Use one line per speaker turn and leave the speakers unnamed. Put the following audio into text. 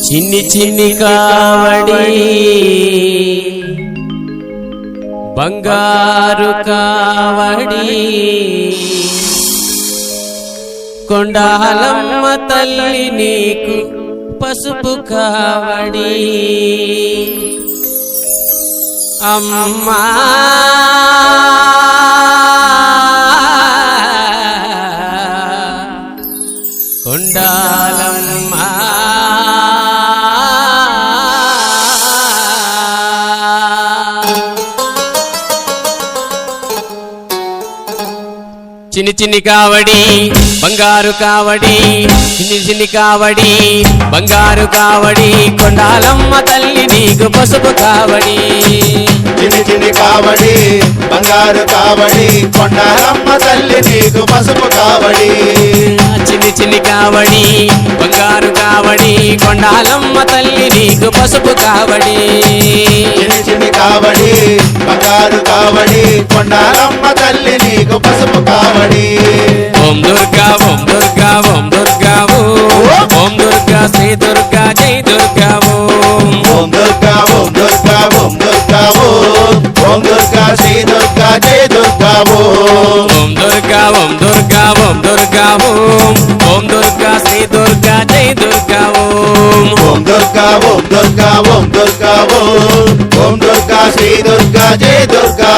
చిన్ని చిన్ని కావడి బంగారు కావడి కొండాలమ్మ తల్లి నీకు పసుపు కావడి అమ్మా కొండాలమ్మ చిన్ని చిన్ని కావడి బంగారు కావడి చిన్ని చిన్ని కావడి బంగారు కావడి కొండాలమ్మ తల్లి నీకు పసుపు కావడి
చిన్ని చిన్ని కావడి బంగారు కావడి కొండాలమ్మ తల్లి నీకు పసుపు కావడి
చిన్ని చిన్ని కావడి బంగారు కావడి కొండాలమ్మ తల్లి నీకు పసుపు కావడి
చిన్ని చిన్ని కావడి బంగారు కావడి కొండాలమ్మ తల్లి నీకు పసుపు కావడి
ఓం దుర్గా ఓం దుర్గా ఓం దుర్గా ఓం దుర్గా శ్రీ దుర్గా జై దుర్గా
ఓం దుర్గా ఓం దుర్గా ఓం దుర్గా ఓం దుర్గా శ్రీ దుర్గా జై దుర్గా
ఓం దుర్గా ఓం దుర్గా ఓం దుర్గా ఓం దుర్గా శ్రీ దుర్గా జై దుర్గా
ఓం దుర్గా ఓం దుర్గా ఓం దుర్గా ఓం దుర్గా శ్రీ దుర్గా జై దుర్గా